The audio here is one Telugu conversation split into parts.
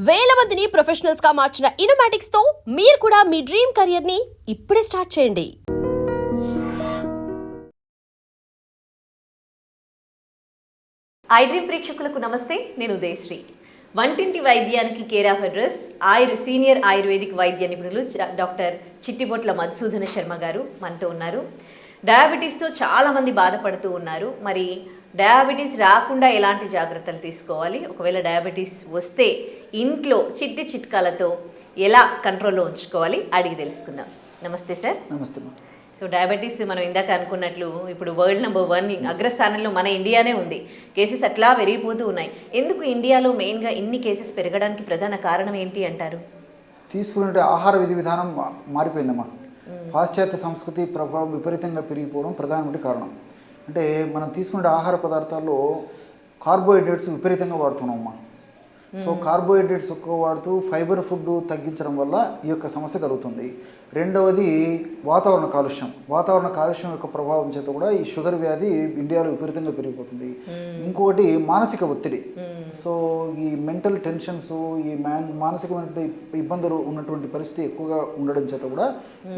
వేల మందిని ప్రొఫెషనల్స్ గా మార్చిన ఇనోమాటిక్స్ తో మీరు కూడా మీ డ్రీమ్ కెరియర్ ని ఇప్పుడే స్టార్ట్ చేయండి. ఐ డ్రీమ్ ప్రేక్షకులకు నమస్తే. నేను ఉదయశ్రీ. వంటింటి వైద్యానికి care of address senior ayurvedic వైద్య నిపుణులు డాక్టర్ చిట్టిబొట్ల మధుసూదన శర్మ గారు మనతో ఉన్నారు. డయాబెటీస్తో చాలామంది బాధపడుతూ ఉన్నారు. మరి డయాబెటీస్ రాకుండా ఎలాంటి జాగ్రత్తలు తీసుకోవాలి, ఒకవేళ డయాబెటీస్ వస్తే ఇంట్లో చిట్టి చిట్కాలతో ఎలా కంట్రోల్లో ఉంచుకోవాలి అడిగి తెలుసుకుందాం. నమస్తే సార్. నమస్తే. సో డయాబెటీస్ మనం ఇందాక అనుకున్నట్లు ఇప్పుడు వరల్డ్ నెంబర్ 1 అగ్రస్థానంలో మన ఇండియానే ఉంది. కేసెస్ అట్లా పెరిగిపోతూ ఉన్నాయి. ఎందుకు ఇండియాలో మెయిన్గా ఇన్ని కేసెస్ పెరగడానికి ప్రధాన కారణం ఏంటి అంటారు? తీసుకునే ఆహార విధి విధానం మారిపోయిందమ్మా. పాశ్చాత్య సంస్కృతి ప్రభావం విపరీతంగా పెరిగిపోవడం ప్రధానమైన కారణం. అంటే మనం తీసుకునే ఆహార పదార్థాల్లో కార్బోహైడ్రేట్స్ విపరీతంగా వాడుతున్నామమ్మా. సో కార్బోహైడ్రేట్స్ ఎక్కువ వాడుతూ ఫైబర్ ఫుడ్ తగ్గించడం వల్ల ఈ యొక్క సమస్య కలుగుతుంది. రెండవది వాతావరణ కాలుష్యం యొక్క ప్రభావం చేత కూడా ఈ షుగర్ వ్యాధి ఇండియాలో విపరీతంగా పెరిగిపోతుంది. ఇంకొకటి మానసిక ఒత్తిడి. సో ఈ మెంటల్ టెన్షన్స్, ఈ మానసికమైన ఇబ్బందులు ఉన్నటువంటి పరిస్థితి ఎక్కువగా ఉండడం చేత కూడా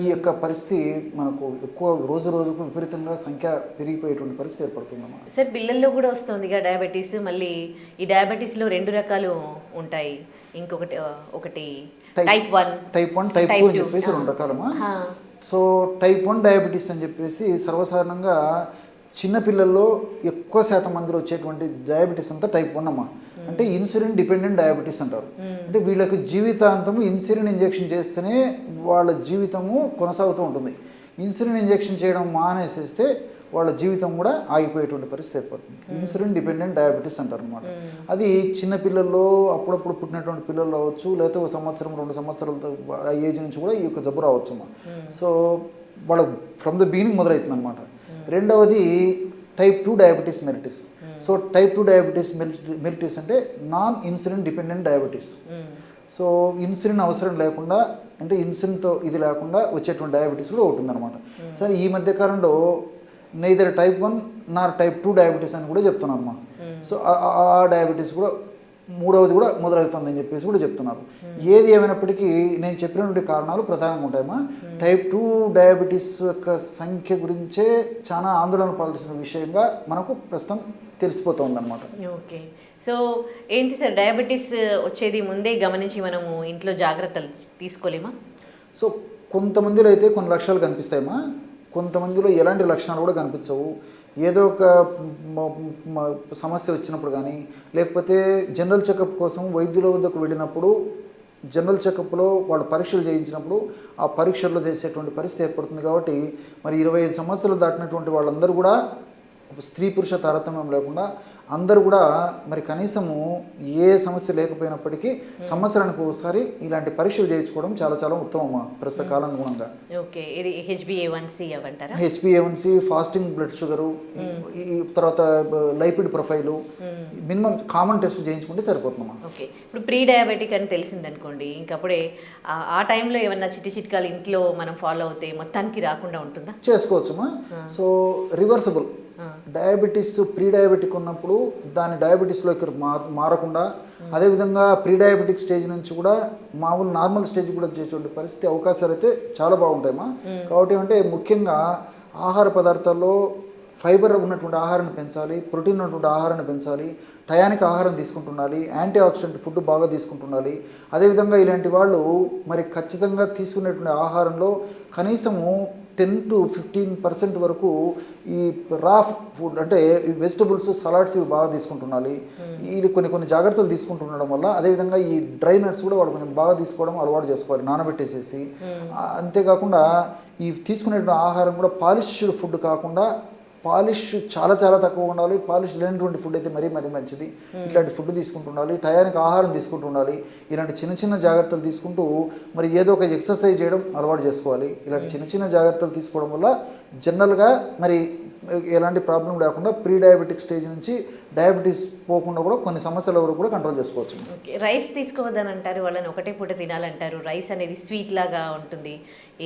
ఈ యొక్క పరిస్థితి మనకు ఎక్కువ రోజు రోజుకు విపరీతంగా సంఖ్య పెరిగిపోయేటువంటి పరిస్థితి ఏర్పడుతుందన్నమాట. సార్ పిల్లల్లో కూడా వస్తుంది డయాబెటీస్. మళ్ళీ ఈ డయాబెటీస్లో 2 రకాలు ఉంటాయి. ఒకటి టైప్ 1 టైప్ 2 అని చెప్పేసి 2 రకాలమ్మా. సో టైప్ 1 డయాబెటీస్ అని చెప్పేసి సర్వసాధారణంగా చిన్నపిల్లల్లో ఎక్కువ శాతం మందిలో వచ్చేటువంటి డయాబెటీస్ అంతా టైప్ 1 అమ్మా. అంటే ఇన్సులిన్ డిపెండెంట్ డయాబెటీస్ అంటారు. అంటే వీళ్ళకి జీవితాంతం ఇన్సులిన్ ఇంజెక్షన్ చేస్తేనే వాళ్ళ జీవితము కొనసాగుతూ ఉంటుంది. ఇన్సులిన్ ఇంజెక్షన్ చేయడం మానేసేస్తే వాళ్ళ జీవితం కూడా ఆగిపోయేటువంటి పరిస్థితి ఏర్పడుతుంది. ఇన్సులిన్ డిపెండెంట్ డయాబెటీస్ అంటారు అనమాట. అది చిన్నపిల్లల్లో అప్పుడప్పుడు పుట్టినటువంటి పిల్లలు రావచ్చు, లేకపోతే 1 సంవత్సరం 2 సంవత్సరాల ఏజ్ నుంచి కూడా ఈ యొక్క జబ్బు రావచ్చు అమ్మా. సో వాళ్ళ ఫ్రమ్ ద బిగినింగ్ మొదలవుతుంది అనమాట. రెండవది type 2 diabetes mellitus. So type 2 diabetes mellitus అంటే non insulin dependent diabetes. So insulin అవసరం లేకుండా, అంటే ఇన్సులిన్తో ఇది లేకుండా వచ్చేటువంటి డయాబెటీస్ కూడా ఒకటి ఉందన్నమాట. సరే ఈ మధ్యకాలంలో నెయిదర్ టైప్ 1 నార్ టైప్ 2 డయాబెటీస్ అని కూడా చెప్తున్నారు అమ్మా. సో ఆ డయాబెటీస్ కూడా మూడవది కూడా మొదలవుతుందని చెప్పేసి కూడా చెప్తున్నారు. ఏది ఏమైనప్పటికీ నేను చెప్పినటువంటి కారణాలు ప్రధానంగా ఉంటాయమ్మా. టైప్ 2 డయాబెటీస్ యొక్క సంఖ్య గురించే చాలా ఆందోళన పడాల్సిన విషయంగా మనకు ప్రస్తుతం తెలిసిపోతుందన్నమాట. ఓకే. సో ఏంటి సార్, డయాబెటీస్ వచ్చేది ముందే గమనించి మనము ఇంట్లో జాగ్రత్తలు తీసుకోలేమా? సో కొంతమందిలో అయితే కొన్ని లక్షణాలు కనిపిస్తాయమ్మా, కొంతమందిలో ఎలాంటి లక్షణాలు కూడా కనిపించవు. ఏదో ఒక సమస్య వచ్చినప్పుడు కానీ, లేకపోతే జనరల్ చెకప్ కోసం వైద్యుల వద్దకు వెళ్ళినప్పుడు జనరల్ చెకప్లో వాళ్ళు పరీక్షలు చేయించినప్పుడు ఆ పరీక్షల్లో చేసేటువంటి పరిస్థితి ఏర్పడుతుంది. కాబట్టి మరి 25 సంవత్సరాలు దాటినటువంటి వాళ్ళందరూ కూడా స్త్రీ పురుష తారతమ్యం లేకుండా అందరూ కూడా మరి కనీసము ఏ సమస్య లేకపోయినప్పటికీ సంవత్సరానికి ఒకసారి ఇలాంటి పరీక్షలు చేయించుకోవడం చాలా చాలా ఉత్తమమా ప్రస్తుత కాలానుగుణంగా. ఓకే. ఇది HbA1c అవంటారా? HbA1c, fasting blood sugar, ఈ తర్వాత lipid profile, minimum common test చేయించుకుంటే సరిపోతుందమ్మా. ఓకే. ఇప్పుడు ప్రీ డయాబెటిక్ అని తెలిసిందనుకోండి, ఇంకప్పుడే ఆ టైంలో ఏమన్నా చిట్కాలు ఇంట్లో మనం ఫాలో అవుతే మొత్తానికి రాకుండా ఉంటుందా? చేసుకోవచ్చమ్మా. So reversible diabetes pre diabetic ఉన్నప్పుడు దాని డయాబెటీస్లోకి మారకుండా, అదేవిధంగా ప్రీ డయాబెటిక్ స్టేజ్ నుంచి కూడా మామూలు నార్మల్ స్టేజ్ కూడా చేసేటువంటి పరిస్థితి అవకాశాలు అయితే చాలా బాగుంటాయమ్మా. కాబట్టి ఏమంటే ముఖ్యంగా ఆహార పదార్థాల్లో ఫైబర్ ఉన్నటువంటి ఆహారాన్ని పెంచాలి, ప్రోటీన్ ఉన్నటువంటి ఆహారాన్ని పెంచాలి, టయానికి ఆహారం తీసుకుంటుండాలి, యాంటీ ఆక్సిడెంట్ ఫుడ్ బాగా తీసుకుంటుండాలి. అదేవిధంగా ఇలాంటి వాళ్ళు మరి ఖచ్చితంగా తీసుకునేటువంటి ఆహారంలో కనీసము 10 to 15% వరకు ఈ రా ఫుడ్ అంటే వెజిటబుల్స్, సలాడ్స్ ఇవి బాగా తీసుకుంటుండాలి. ఇది కొన్ని జాగ్రత్తలు తీసుకుంటుండడం వల్ల, అదేవిధంగా ఈ డ్రై నట్స్ కూడా వాడు కొంచెం బాగా తీసుకోవడం అలవాటు చేసుకోవాలి, నానబెట్టేసేసి. అంతేకాకుండా ఈ తీసుకునే ఆహారం కూడా పాలిష్డ్ ఫుడ్ కాకుండా, పాలిష్ చాలా చాలా తక్కువ ఉండాలి. పాలిష్ లేనటువంటి ఫుడ్ అయితే మరీ మంచిది. ఇట్లాంటి ఫుడ్ తీసుకుంటుండాలి, టయానికి ఆహారం తీసుకుంటుండాలి. ఇలాంటి చిన్న జాగ్రత్తలు తీసుకుంటూ మరి ఏదో ఒక ఎక్సర్సైజ్ చేయడం అలవాటు చేసుకోవాలి. ఇలాంటి చిన్న జాగ్రత్తలు తీసుకోవడం వల్ల జనరల్గా మరి ఎలాంటి ప్రాబ్లం లేకుండా ప్రీ డయాబెటిక్ స్టేజ్ నుంచి డయాబెటీస్ పోకుండా కూడా కొన్ని సమస్యల వరకు కూడా కంట్రోల్ చేసుకోవచ్చు. ఓకే. రైస్ తీసుకోవద్దని అంటారు, వాళ్ళని ఒకటే పూట తినాలంటారు. రైస్ అనేది స్వీట్ లాగా ఉంటుంది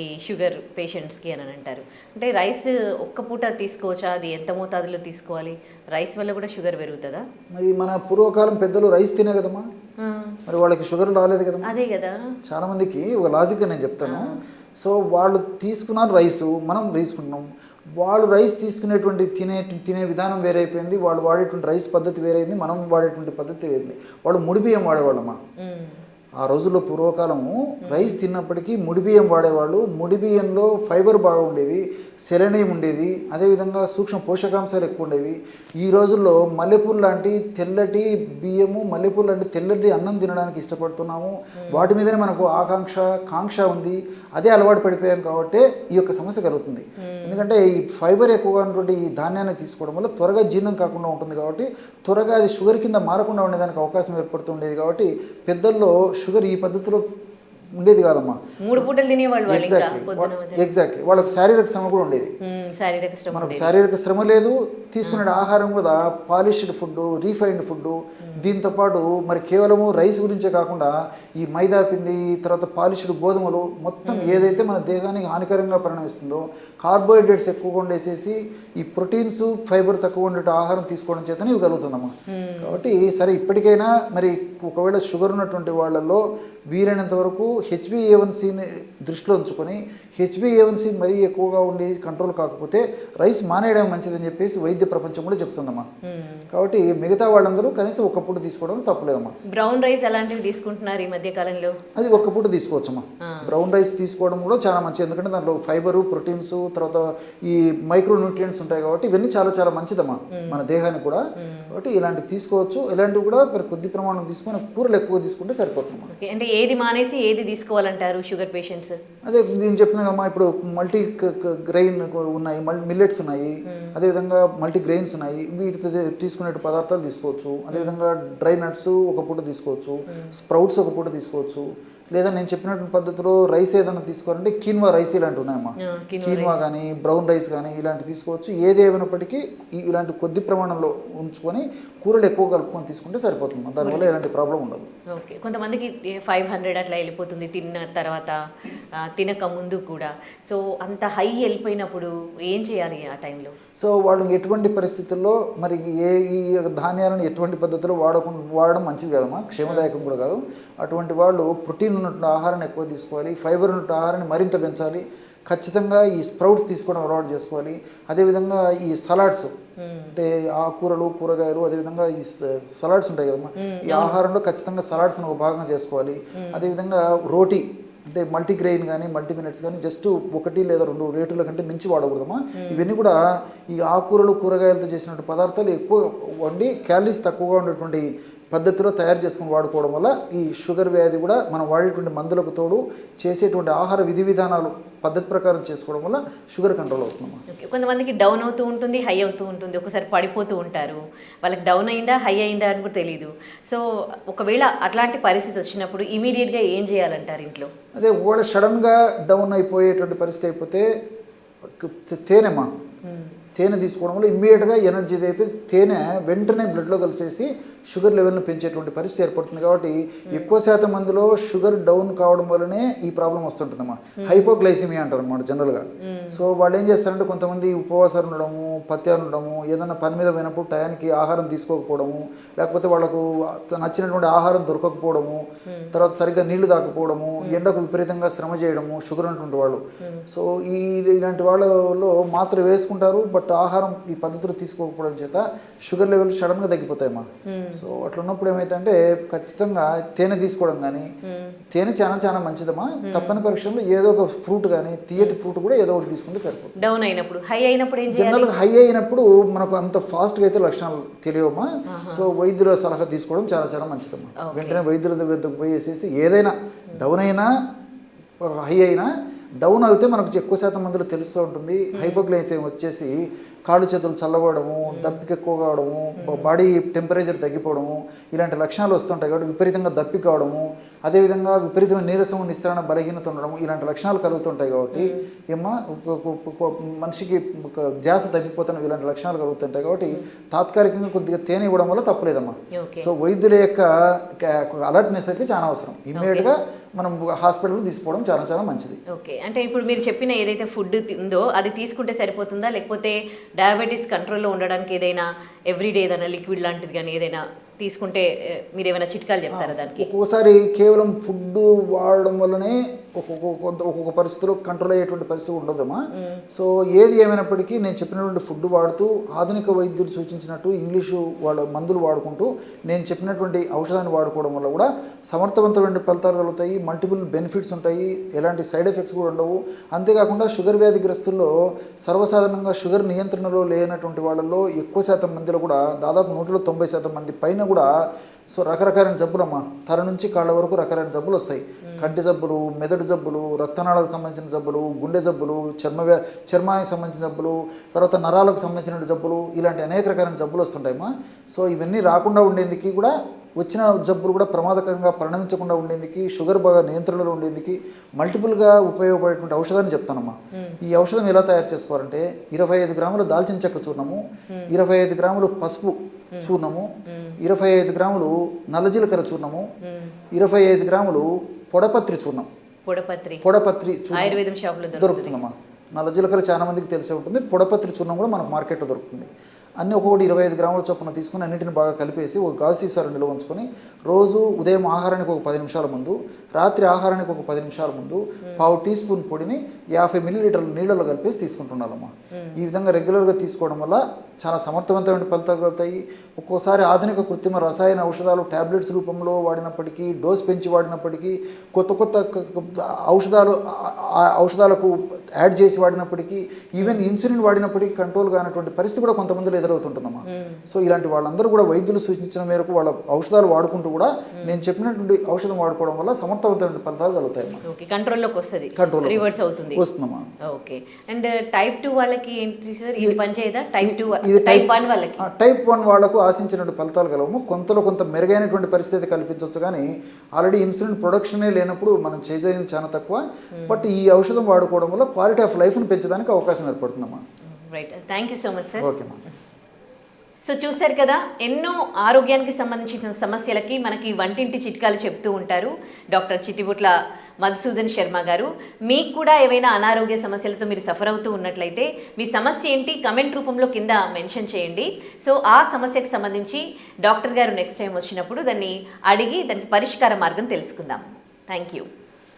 ఈ షుగర్ పేషెంట్స్కి అని అంటారు. అంటే రైస్ ఒక్క పూట తీసుకోవచ్చా? అది ఎంత మోతాదులో తీసుకోవాలి? రైస్ వల్ల కూడా షుగర్ పెరుగుతుందా? మరి మన పూర్వకాలం పెద్దలు రైస్ తినే కదమ్మా. మరి వాళ్ళకి షుగర్ రాలేదు కదా. అదే కదా, చాలా మందికి ఒక లాజిక్గా నేను చెప్తాను. సో వాళ్ళు తీసుకున్నారు రైసు, మనం తీసుకున్నాం. వాళ్ళు రైస్ తీసుకునేటువంటి తినే విధానం వేరే అయిపోయింది, వాళ్ళు వాడేటువంటి రైస్ పద్ధతి వేరైంది, మనం వాడేటువంటి పద్ధతి వేరైంది. వాళ్ళు ముడి బియ్యం వాడేవాళ్ళమ్మా. ఆ రోజుల్లో పూర్వకాలము రైస్ తిన్నప్పటికీ ముడి బియ్యం వాడేవాళ్ళు. ముడి బియ్యంలో ఫైబర్ బాగా ఉండేది, సెలెనియం ఉండేది, అదేవిధంగా సూక్ష్మ పోషకాంశాలు ఎక్కువ ఉండేవి. ఈ రోజుల్లో మల్లెపూలు లాంటి తెల్లటి బియ్యము, మల్లెపూలు లాంటి తెల్లటి అన్నం తినడానికి ఇష్టపడుతున్నాము. వాటి మీదనే మనకు కాంక్ష ఉంది, అదే అలవాటు పడిపోయాం కాబట్టి ఈ యొక్క సమస్య కలుగుతుంది. ఎందుకంటే ఈ ఫైబర్ ఎక్కువగా ఉన్నటువంటి ఈ ధాన్యాన్ని తీసుకోవడం వల్ల త్వరగా జీర్ణం కాకుండా ఉంటుంది కాబట్టి, త్వరగా అది షుగర్ కింద మారకుండా ఉండేదానికి అవకాశం ఏర్పడుతుండేది కాబట్టి పెద్దల్లో షుగర్ ఈ పద్ధతిలో ఉండేది కాదమ్మా. 3 పూటలు తినేవాళ్ళు. ఎగ్జాక్ట్లీ వాళ్ళకి శారీరక శ్రమ కూడా ఉండేది. మనకు శారీరక శ్రమ లేదు, తీసుకునే ఆహారం కూడా పాలిష్డ్ ఫుడ్, రీఫైన్డ్ ఫుడ్. దీంతోపాటు మరి కేవలము రైస్ గురించే కాకుండా ఈ మైదా పిండి, తర్వాత పాలిష్డ్ గోధుమలు, మొత్తం ఏదైతే మన దేహానికి హానికరంగా పరిణమిస్తుందో, కార్బోహైడ్రేట్స్ ఎక్కువగా ఉండేసేసి ఈ ప్రోటీన్స్, ఫైబర్ తక్కువ ఉండే ఆహారం తీసుకోవడం చేతనే ఇవి కలుగుతుందమ్మా. కాబట్టి సరే, ఇప్పటికైనా మరి ఒకవేళ షుగర్ ఉన్నటువంటి వాళ్ళల్లో వీలైనంత వరకు HbA1cని దృష్టిలో ఉంచుకొని, HbA1c మరీ ఎక్కువగా ఉండి కంట్రోల్ కాకపోతే రైస్ మానేయడం మంచిదని చెప్పేసి వైద్య ప్రపంచం కూడా చెప్తుందమ్మా. కాబట్టి మిగతా వాళ్ళందరూ కనీసం ఒక పూట తీసుకోవడం తప్పలేదమ్మా. బ్రౌన్ రైస్ అలాంటివి తీసుకుంటున్నారు ఈ మధ్య కాలంలో, అది ఒక పూట తీసుకోవచ్చమ్మా. బ్రౌన్ రైస్ తీసుకోవడం కూడా చాలా మంచిది, ఎందుకంటే దాంట్లో ఫైబరు, ప్రోటీన్స్, తర్వాత ఈ మైక్రో న్యూట్రియంట్స్ ఉంటాయి కాబట్టి ఇవన్నీ చాలా చాలా మంచిదమ్మా మన దేహానికి కూడా. కాబట్టి ఇలాంటివి తీసుకోవచ్చు. ఇలాంటివి కూడా మరి కొద్ది ప్రమాణం తీసుకొని కూరలు ఎక్కువ తీసుకుంటే సరిపోతుందమ్మా. అంటే ఏది మానేసి ఏది తీసుకోవాలంటారు షుగర్ పేషెంట్స్? అదే నేను చెప్పినాకమ్మా, ఇప్పుడు మల్టీ గ్రెయిన్ ఉన్నాయి, మిల్లెట్స్ ఉన్నాయి, అదేవిధంగా మల్టీ గ్రెయిన్స్ ఉన్నాయి. వీటితో తీసుకునే పదార్థాలు తీసుకోవచ్చు. అదేవిధంగా డ్రై నట్స్ ఒక పూట తీసుకోవచ్చు, స్ప్రౌట్స్ ఒక పూట తీసుకోవచ్చు. లేదా నేను చెప్పినటువంటి పద్ధతిలో రైస్ ఏదైనా తీసుకోవాలంటే కీన్వా రైస్ ఇలాంటివి ఉన్నాయమ్మా. కీన్వా కానీ బ్రౌన్ రైస్ కానీ ఇలాంటివి తీసుకోవచ్చు. ఏది ఏమైనప్పటికీ ఇలాంటి కొద్ది ప్రమాణంలో ఉంచుకొని కూరలు ఎక్కువ కలుపుకొని తీసుకుంటే సరిపోతుంది. దానివల్ల ఎలాంటి ప్రాబ్లం ఉండదు. ఓకే, కొంతమందికి 500 అట్లా వెళ్ళిపోతుంది తిన్న తర్వాత, తినక ముందు కూడా. సో అంత హై వెళ్ళిపోయినప్పుడు ఏం చేయాలి ఆ టైంలో? సో వాళ్ళు ఎటువంటి పరిస్థితుల్లో మరి ఈ ధాన్యాలను ఎటువంటి పద్ధతిలో వాడడం మంచిది కదమ్మా, క్షేమదాయకం కూడా కాదు. అటువంటి వాళ్ళు ప్రోటీన్ ఉన్నటువంటి ఆహారాన్ని ఎక్కువ తీసుకోవాలి, ఫైబర్ ఉన్నటువంటి ఆహారాన్ని మరింత పెంచాలి. ఖచ్చితంగా ఈ స్ప్రౌట్స్ తీసుకోవడం అలవాటు చేసుకోవాలి. అదేవిధంగా ఈ సలాడ్స్ అంటే ఆకుకూరలు, కూరగాయలు, అదేవిధంగా ఈ సలాడ్స్ ఉంటాయి కదమ్మా, ఈ ఆహారంలో ఖచ్చితంగా సలాడ్స్ని ఒక భాగంగా చేసుకోవాలి. అదేవిధంగా రోటీ అంటే మల్టీగ్రెయిన్ కానీ మల్టీమినట్స్ కానీ జస్ట్ 1 లేదా 2 రేటుల కంటే మించి వాడకూడదమ్మా. ఇవన్నీ కూడా ఈ ఆకుకూరలు, కూరగాయలతో చేసినటువంటి పదార్థాలు ఎక్కువ వండి క్యాలరీస్ తక్కువగా ఉండేటువంటి పద్ధతిలో తయారు చేసుకుని వాడుకోవడం వల్ల ఈ షుగర్ వ్యాధి కూడా మనం వాడేటువంటి మందులకు తోడు చేసేటువంటి ఆహార విధి విధానాలు పద్ధతి ప్రకారం చేసుకోవడం వల్ల షుగర్ కంట్రోల్ అవుతుందమ్మా. కొంతమందికి డౌన్ అవుతూ ఉంటుంది, హై అవుతూ ఉంటుంది, ఒకసారి పడిపోతూ ఉంటారు. వాళ్ళకి డౌన్ అయిందా హై అయిందా అని కూడా తెలియదు. సో ఒకవేళ అట్లాంటి పరిస్థితి వచ్చినప్పుడు ఇమీడియట్గా ఏం చేయాలంటారు ఇంట్లో? అదే ఒకవేళ సడన్గా డౌన్ అయిపోయేటువంటి పరిస్థితి అయిపోతే తేనె తీసుకోవడం వల్ల ఇమ్మీడియట్గా ఎనర్జీ అయిపోయి తేనె వెంటనే బ్లడ్లో కలిసేసి షుగర్ లెవెల్ని పెంచేటువంటి పరిస్థితి ఏర్పడుతుంది. కాబట్టి ఎక్కువ శాతం మందిలో షుగర్ డౌన్ కావడం వల్లనే ఈ ప్రాబ్లం వస్తుంటుందమ్మా. హైపోగ్లైసిమియా అంటారు అన్నమాట జనరల్గా. సో వాళ్ళు ఏం చేస్తారంటే కొంతమంది ఉపవాసాలు ఉండడము, పత్యాలు ఉండడము, ఏదైనా పని మీద పోయినప్పుడు టయానికి ఆహారం తీసుకోకపోవడము, లేకపోతే వాళ్ళకు నచ్చినటువంటి ఆహారం దొరకకపోవడము, తర్వాత సరిగ్గా నీళ్లు తాకపోవడము, ఎండకు విపరీతంగా శ్రమ చేయడము, షుగర్ ఉన్నటువంటి వాళ్ళు. సో ఇలాంటి వాళ్ళలో మాత్రం వేసుకుంటారు, బట్ ఆహారం ఈ పద్ధతిలో తీసుకోకపోవడం చేత షుగర్ లెవెల్ సడన్గా తగ్గిపోతాయమ్మా. సో అట్లా ఉన్నప్పుడు ఏమైతే ఖచ్చితంగా తేనె తీసుకోవడం కానీ, తేనె చాలా చాలా మంచిదమ్మా. తప్పని పరీక్షలో ఏదో ఒక ఫ్రూట్ కానీ, తీయటి ఫ్రూట్ కూడా ఏదో ఒకటి తీసుకుంటే సరిపోతుంది. డౌన్ అయినప్పుడు, హై అయినప్పుడు జనరల్గా హై అయినప్పుడు మనకు అంత ఫాస్ట్గా అయితే లక్షణాలు తెలియవమ్మా. సో వైద్యుల సలహా తీసుకోవడం చాలా చాలా మంచిదమ్మా. వెంటనే వైద్యుల దగ్గరకు పోయేసేసి ఏదైనా డౌన్ అయినా హై అయినా, డౌన్ అయితే మనకు ఎక్కువ శాతం మందిలో తెలుస్తూ ఉంటుంది. హైపోగ్లైసెమియా వచ్చేసి కాళ్ళు చేతులు చల్లబడము, దప్పిక ఎక్కువ కావడము, బాడీ టెంపరేచర్ తగ్గిపోవడము, ఇలాంటి లక్షణాలు వస్తుంటాయి. కాబట్టి విపరీతంగా దప్పి కావడము, అదేవిధంగా విపరీతమైన నీరసం, నిస్త్రాణ, బలహీనత ఉండడము, ఇలాంటి లక్షణాలు కలుగుతుంటాయి. కాబట్టి మనిషికి ధ్యాస తగ్గిపోతున్న ఇలాంటి లక్షణాలు కలుగుతుంటాయి. కాబట్టి తాత్కాలికంగా కొద్దిగా తేనె ఇవ్వడం వల్ల తప్పలేదమ్మా. సో వైద్యుల యొక్క అలర్ట్నెస్ అయితే చాలా అవసరం. ఇమ్మీడియట్గా మనం హాస్పిటల్ తీసుకోవడం చాలా చాలా మంచిది. ఓకే, అంటే ఇప్పుడు మీరు చెప్పిన ఏదైతే ఫుడ్ ఉందో అది తీసుకుంటే సరిపోతుందా, లేకపోతే డయాబెటీస్ కంట్రోల్లో ఉండడానికి ఏదైనా ఎవ్రీడే ఏదైనా లిక్విడ్ లాంటిది కానీ ఏదైనా తీసుకుంటే మీరు ఏమైనా చిట్కాలు చెప్తారా దానికి? ఒక్కొక్కసారి కేవలం ఫుడ్ వాడడం వల్లనే ఒక్కొక్క పరిస్థితుల్లో కంట్రోల్ అయ్యేటువంటి పరిస్థితి ఉండదమ్మా. సో ఏది ఏమైనప్పటికీ నేను చెప్పినటువంటి ఫుడ్ వాడుతూ ఆధునిక వైద్యులు సూచించినట్టు ఇంగ్లీషు వాళ్ళ మందులు వాడుకుంటూ నేను చెప్పినటువంటి ఔషధాన్ని వాడుకోవడం వల్ల కూడా సమర్థవంతమైన ఫలితాలు కలుగుతాయి, మల్టిపుల్ బెనిఫిట్స్ ఉంటాయి, ఎలాంటి సైడ్ ఎఫెక్ట్స్ కూడా ఉండవు. అంతేకాకుండా షుగర్ వ్యాధిగ్రస్తుల్లో సర్వసాధారణంగా షుగర్ నియంత్రణలో లేనటువంటి వాళ్ళల్లో ఎక్కువ శాతం మందిలో కూడా దాదాపు 190% మంది పైన కూడా సో రకరకాలైన జబ్బులమ్మా, తల నుంచి కాళ్ళ వరకు రకరకాల జబ్బులు వస్తాయి. కంటి జబ్బులు, మెదడు జబ్బులు, రక్తనాళాలకు సంబంధించిన జబ్బులు, గుండె జబ్బులు, చర్మానికి సంబంధించిన జబ్బులు, తర్వాత నరాలకు సంబంధించిన జబ్బులు, ఇలాంటి అనేక రకాలైన జబ్బులు వస్తుంటాయమ్మా. సో ఇవన్నీ రాకుండా ఉండేందుకు కూడా, వచ్చిన జబ్బులు కూడా ప్రమాదకరంగా పరిణమించకుండా ఉండేందుకు, షుగర్ బాగా నియంత్రణలో ఉండేందుకు మల్టిపుల్గా ఉపయోగపడేటువంటి ఔషధాన్ని చెప్తానమ్మా. ఈ ఔషధం ఎలా తయారు చేసుకోవాలంటే 25 గ్రాములు దాల్చిన చెక్క చూర్ణము, 25 గ్రాములు పసుపు చూర్ణము, 25 గ్రాములు నల్ల జీలకర్ర చూర్ణము, 25 గ్రాములు పొడపత్రి చూర్ణం. పొడపత్రి ఆయుర్వేదం షాపులో దొరుకుతుందమ్మా. నల్ల జీలకర్ర చాలా మందికి తెలిసే ఉంటుంది. పొడపత్రి చూర్ణం కూడా మనకు మార్కెట్లో దొరుకుతుంది. అన్నీ ఒక్కొక్కటి 25 గ్రాముల చొప్పున తీసుకుని అన్నింటిని బాగా కలిపేసి ఒక గాజు సీసాలో నిల్వ ఉంచుకొని రోజు ఉదయం ఆహారానికి ఒక 10 నిమిషాల ముందు, రాత్రి ఆహారానికి ఒక 10 నిమిషాల ముందు 1/2 టీ స్పూన్ పొడిని 50 మిల్లీలీటర్ల నీళ్ళలో కలిపేసి తీసుకుంటున్నారమ్మా. ఈ విధంగా రెగ్యులర్గా తీసుకోవడం వల్ల చాలా సమర్థవంతమైన ఫలితాలు కలుగుతాయి. ఒక్కోసారి ఆధునిక కృత్రిమ రసాయన ఔషధాలు ట్యాబ్లెట్స్ రూపంలో వాడినప్పటికీ, డోస్ పెంచి వాడినప్పటికీ, కొత్త ఔషధాలకు యాడ్ చేసి వాడినప్పటికీ, ఈవెన్ ఇన్సులిన్ వాడినప్పటికీ కంట్రోల్ కానటువంటి పరిస్థితి కూడా కొంతమందిలో ఎదురవుతుంటుందమ్మా. సో ఇలాంటి వాళ్ళందరూ కూడా వైద్యులు సూచించిన మేరకు వాళ్ళ ఔషధాలు వాడుకుంటూ కూడా నేను చెప్పినటువంటి ఔషధం వాడుకోవడం వల్ల సమర్థవంతమైన ఫలితాలు కలుగుతాయి. కంట్రోల్లోకి వస్తుంది, రివర్స్ అవుతుంది, వస్తుందమ్మా. ఓకే. అండ్ టైప్ 2 వాళ్ళకి ఏంటి సార్, ఇది పనిచేయదా? టైప్ 1 వాళ్ళకి, టైప్ 1 వాళ్ళకు ఆశించినటువంటి ఫలితాలు కలవము. కొంత మెరుగైనటువంటి పరిస్థితి కల్పించవచ్చు, కానీ ఆల్రెడీ ఇన్సులిన్ ప్రొడక్షనే లేనప్పుడు మనం చేయలేదు చాలా తక్కువ. బట్ ఈ ఔషధం వాడుకోవడం వల్ల క్వాలిటీ ఆఫ్ లైఫ్ను పెంచడానికి అవకాశం ఏర్పడుతుందమ్మా. Right, thank you so much sir. ఓకేమ్మా. సో చూశారు కదా, ఎన్నో ఆరోగ్యానికి సంబంధించిన సమస్యలకి మనకి వంటింటి చిట్కాలు చెప్తూ ఉంటారు డాక్టర్ చిట్టిబొట్ల మధుసూదన్ శర్మ గారు. మీకు కూడా ఏవైనా అనారోగ్య సమస్యలతో మీరు సఫర్ అవుతూ ఉన్నట్లయితే మీ సమస్య ఏంటి కమెంట్ రూపంలో కింద మెన్షన్ చేయండి. సో ఆ సమస్యకు సంబంధించి డాక్టర్ గారు నెక్స్ట్ టైం వచ్చినప్పుడు దాన్ని అడిగి దానికి పరిష్కార మార్గం తెలుసుకుందాం. Thank you.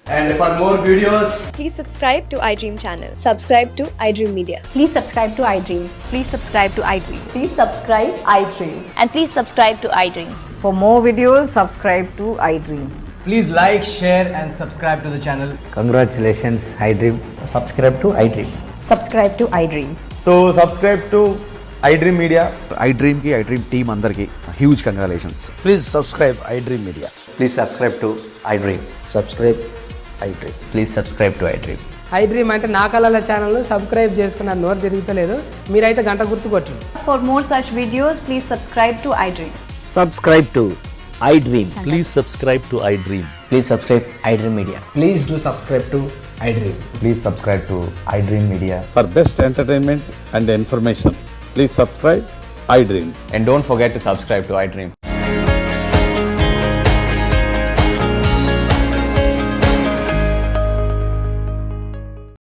And for more videos, Please subscribe to iDream channel. Subscribe to iDream Media. Please subscribe to iDream. Please subscribe to iDream. Please subscribe iDream. And please subscribe to iDream. For more videos, subscribe to iDream. please like, share and subscribe to the channel. Congratulations, iDream. Subscribe to iDream. Subscribe to iDream. So subscribe to iDream Media. iDream ki iDream team andarki huge congratulations. Please subscribe iDream Media. Please subscribe to iDream. Subscribe iDream. Please subscribe to iDream. iDream అంటే నా కళల ఛానల్ను సబ్స్క్రైబ్ చేసుకున్న నోరు తిరుగుతలేదు, మీరైతే గంట గుర్తు కొట్టండి. For more such videos, please subscribe to iDream. Subscribe to iDream. Please subscribe to iDream. Please subscribe iDream Media. Please do subscribe to iDream. Please subscribe to iDream Media. For best entertainment and information, please subscribe iDream. And don't forget to subscribe to iDream.